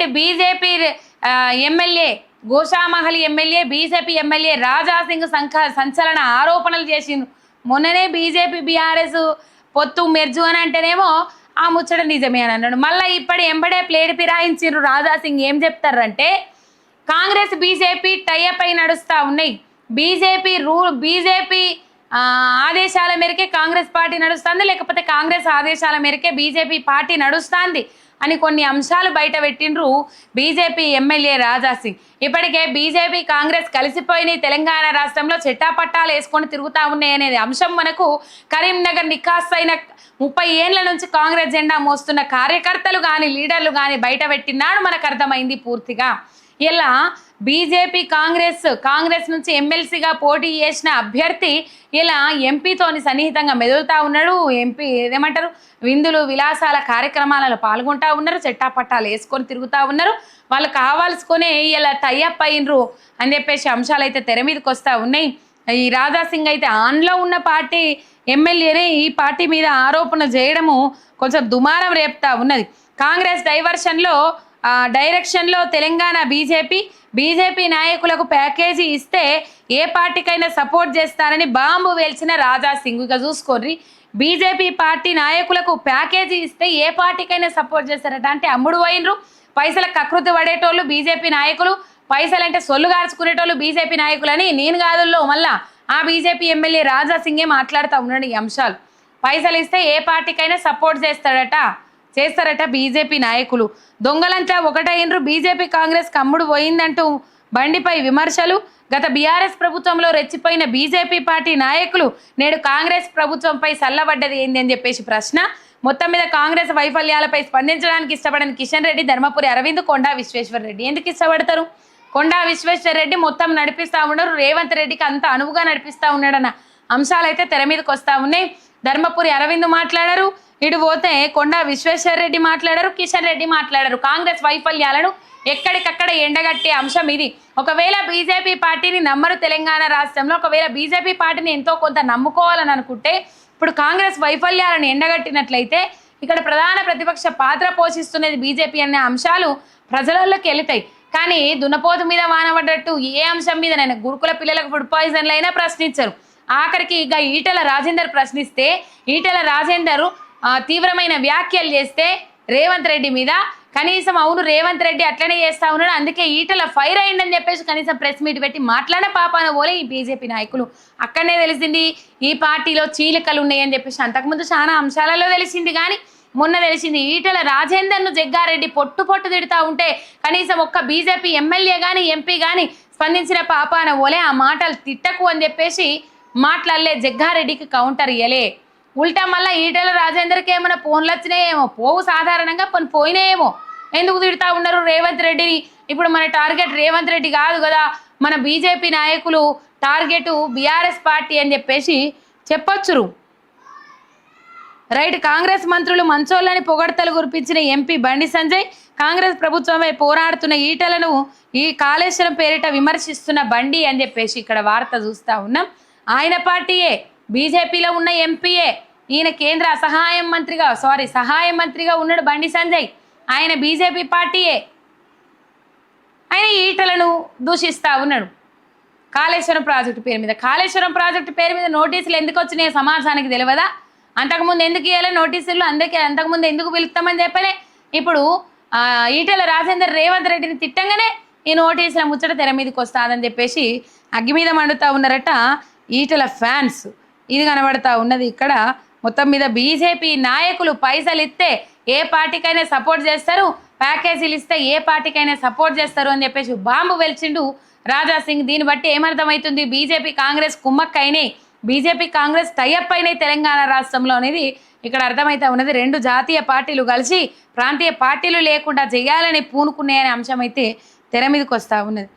ఇటు BJP MLA Goshamahal MLA BJP MLA Raja Singh సంచలన ఆరోపణలు చేసిండు. మొన్ననే బీజేపీ బీఆర్ఎస్ పొత్తు మెర్జు అని అంటేనేమో ఆ ముచ్చట నిజమే అని అన్నాడు. మళ్ళీ ఇప్పటి ఎంబడే ప్లేట్ ఫిరాయించారు రాజా సింగ్. ఏం చెప్తారంటే కాంగ్రెస్ బీజేపీ టైఅప్ అయి నడుస్తూ ఉన్నాయి. బీజేపీ ఆదేశాల మేరకే కాంగ్రెస్ పార్టీ నడుస్తుంది, లేకపోతే కాంగ్రెస్ ఆదేశాల మేరకే బీజేపీ పార్టీ నడుస్తుంది అని కొన్ని అంశాలు బయట పెట్టిండ్రు బీజేపీ ఎమ్మెల్యే రాజా సింగ్. ఇప్పటికే బీజేపీ కాంగ్రెస్ కలిసిపోయినాయి, తెలంగాణ రాష్ట్రంలో చెట్టాపట్టాలు వేసుకొని తిరుగుతూ ఉన్నాయి అనేది అంశం మనకు కరీంనగర్ నికాస్ అయిన 30 ఏళ్ల నుంచి కాంగ్రెస్ జెండా మోస్తున్న కార్యకర్తలు కానీ లీడర్లు కానీ బయట పెట్టినాడు మనకు అర్థమైంది పూర్తిగా. ఇలా బీజేపీ కాంగ్రెస్ నుంచి ఎమ్మెల్సీగా పోటీ చేసిన అభ్యర్థి ఇలా ఎంపీతోని సన్నిహితంగా మెదులుతూ ఉన్నాడు. ఎంపీ ఏదేమంటారు విందులు విలాసాల కార్యక్రమాలలో పాల్గొంటూ ఉన్నారు, చెట్టాపట్టాలు వేసుకొని తిరుగుతూ ఉన్నారు. వాళ్ళు కావాల్సుకొని ఇలా టైఅప్ అయినరు అని చెప్పేసి అంశాలు అయితే తెర మీదకి వస్తూ ఉన్నాయి. ఈ రాజా సింగ్ అయితే ఆన్లో ఉన్న పార్టీ ఎమ్మెల్యేనే ఈ పార్టీ మీద ఆరోపణ చేయడము కొంచెం దుమారం రేపుతా ఉన్నది. కాంగ్రెస్ డైరెక్షన్లో తెలంగాణ బీజేపీ నాయకులకు ప్యాకేజీ ఇస్తే ఏ పార్టీకైనా సపోర్ట్ చేస్తారని బాంబు వేల్చిన రాజా సింగ్. ఇక చూసుకోర్రి, బీజేపీ పార్టీ నాయకులకు ప్యాకేజీ ఇస్తే ఏ పార్టీకైనా సపోర్ట్ చేస్తారట. అంటే అమ్ముడు పోయినరు, పైసలకు కకృతి పడేటోళ్ళు బీజేపీ నాయకులు, పైసలు అంటే సొల్లు గార్చుకునేటోళ్ళు బీజేపీ నాయకులని నేను కాదుల్లో మళ్ళా ఆ బీజేపీ ఎమ్మెల్యే రాజా సింగే మాట్లాడుతూ ఉన్నాడు ఈ అంశాలు. పైసలు ఇస్తే ఏ పార్టీకైనా సపోర్ట్ చేస్తారట బీజేపీ నాయకులు. దొంగలంతా ఒకటైనరు, బీజేపీ కాంగ్రెస్ కమ్ముడు పోయిందంటూ బండిపై విమర్శలు. గత బీఆర్ఎస్ ప్రభుత్వంలో రెచ్చిపోయిన బీజేపీ పార్టీ నాయకులు నేడు కాంగ్రెస్ ప్రభుత్వంపై చల్లబడ్డది ఏంది అని చెప్పేసి ప్రశ్న. మొత్తం మీద కాంగ్రెస్ వైఫల్యాలపై స్పందించడానికి ఇష్టపడని కిషన్ రెడ్డి, ధర్మపురి అరవింద్, కొండా విశ్వేశ్వర్ రెడ్డి. ఎందుకు ఇష్టపడతారు? కొండా విశ్వేశ్వర్ రెడ్డి మొత్తం నడిపిస్తూ ఉన్నారు, రేవంత్ రెడ్డికి అంత అనువుగా నడిపిస్తూ ఉన్నాడన్న అంశాలు అయితే తెర మీదకి వస్తూ ఉన్నాయి. ధర్మపురి అరవింద్ మాట్లాడారు, ఇటు పోతే కొండా విశ్వేశ్వర్ రెడ్డి మాట్లాడారు, కిషన్ రెడ్డి మాట్లాడారు. కాంగ్రెస్ వైఫల్యాలను ఎక్కడికక్కడ ఎండగట్టే అంశం ఇది. ఒకవేళ బీజేపీ పార్టీని నమ్మరు తెలంగాణ రాష్ట్రంలో, ఒకవేళ బీజేపీ పార్టీని ఎంతో కొంత నమ్ముకోవాలని అనుకుంటే ఇప్పుడు కాంగ్రెస్ వైఫల్యాలను ఎండగట్టినట్లయితే ఇక్కడ ప్రధాన ప్రతిపక్ష పాత్ర పోషిస్తున్నది బీజేపీ అనే అంశాలు ప్రజలలోకి వెళుతాయి. కానీ దున్నపోతు మీద వానబడ్డట్టు ఏ అంశం మీద నేను గురుకుల పిల్లలకు ఫుడ్ పాయిజన్లు అయినా ప్రశ్నించరు. ఆఖరికి ఇక ఈటెల రాజేందర్ ప్రశ్నిస్తే ఈటెల రాజేందర్ తీవ్రమైన వ్యాఖ్యలు చేస్తే రేవంత్ రెడ్డి మీద కనీసం అవును రేవంత్ రెడ్డి అట్లనే చేస్తా ఉన్నాడు, అందుకే ఈటెల ఫైర్ అయిందని చెప్పేసి కనీసం ప్రెస్ మీట్ పెట్టి మాట్లాడే పాపాన పోలే ఈ బీజేపీ నాయకులు. అక్కడనే తెలిసింది ఈ పార్టీలో చీలికలు ఉన్నాయని చెప్పేసి. అంతకుముందు చాలా అంశాలలో తెలిసింది, కానీ మొన్న తెలిసింది ఈటెల రాజేందర్ను జగ్గారెడ్డి పొట్టు తిడుతూ ఉంటే కనీసం ఒక్క బీజేపీ ఎమ్మెల్యే కానీ ఎంపీ కానీ స్పందించిన పాపాన పోలే. ఆ మాటలు తిట్టకు అని చెప్పేసి మాట్లాడలే, జగ్గారెడ్డికి కౌంటర్ ఇయ్యలే. ఉల్టా మళ్ళీ ఈటెల రాజేందర్కి ఏమైనా ఫోన్లు వచ్చినాయేమో, పోవు సాధారణంగా పోయినాయేమో, ఎందుకు తిడుతూ ఉన్నారు రేవంత్ రెడ్డిని? ఇప్పుడు మన టార్గెట్ రేవంత్ రెడ్డి కాదు కదా, మన బీజేపీ నాయకులు టార్గెట్ బీఆర్ఎస్ పార్టీ అని చెప్పేసి చెప్పొచ్చురు. రైట్. కాంగ్రెస్ మంత్రులు మంచోళ్ళని పొగడ్తలు కురిపించిన ఎంపీ బండి సంజయ్, కాంగ్రెస్ ప్రభుత్వంపై పోరాడుతున్న ఈటలను ఈ కాళేశ్వరం పేరిట విమర్శిస్తున్న బండి అని చెప్పేసి ఇక్కడ వార్త చూస్తూ ఉన్నాం. ఆయన పార్టీయే, బీజేపీలో ఉన్న ఎంపీయే, ఈయన కేంద్ర సహాయ మంత్రిగా ఉన్నాడు బండి సంజయ్, ఆయన బీజేపీ పార్టీయే. ఆయన ఈటలను దూషిస్తూ ఉన్నాడు కాళేశ్వరం ప్రాజెక్టు పేరు మీద నోటీసులు ఎందుకు వచ్చినాయి సమాజానికి తెలియదా? అంతకుముందు ఎందుకు ఇవ్వాలి నోటీసులు? అంతకుముందు ఎందుకు పిలుస్తామని చెప్పలే? ఇప్పుడు ఈటెల రాజేందర్ రేవంత్ రెడ్డిని తిట్టంగానే ఈ నోటీసుల ముచ్చట తెర మీదకి వస్తాదని చెప్పేసి అగ్గి మీద మండుతూ ఉన్నారట ఈటెల ఫ్యాన్స్. ఇది కనబడతా ఉన్నది ఇక్కడ. మొత్తం మీద బీజేపీ నాయకులు పైసలు ఇస్తే ఏ పార్టీకైనా సపోర్ట్ చేస్తారు, ప్యాకేజీలు ఇస్తే ఏ పార్టీకైనా సపోర్ట్ చేస్తారు అని చెప్పేసి బాంబు వెలిచిండు రాజా సింగ్. దీన్ని బట్టి ఏమర్థమవుతుంది? బీజేపీ కాంగ్రెస్ కుమ్మక్కైనాయి, బీజేపీ కాంగ్రెస్ టైఅప్ అయినాయి తెలంగాణ రాష్ట్రంలో అనేది ఇక్కడ అర్థమవుతా ఉన్నది. రెండు జాతీయ పార్టీలు కలిసి ప్రాంతీయ పార్టీలు లేకుండా చేయాలని పూనుకున్నాయనే అంశం అయితే తెర మీదకి వస్తూ ఉన్నది.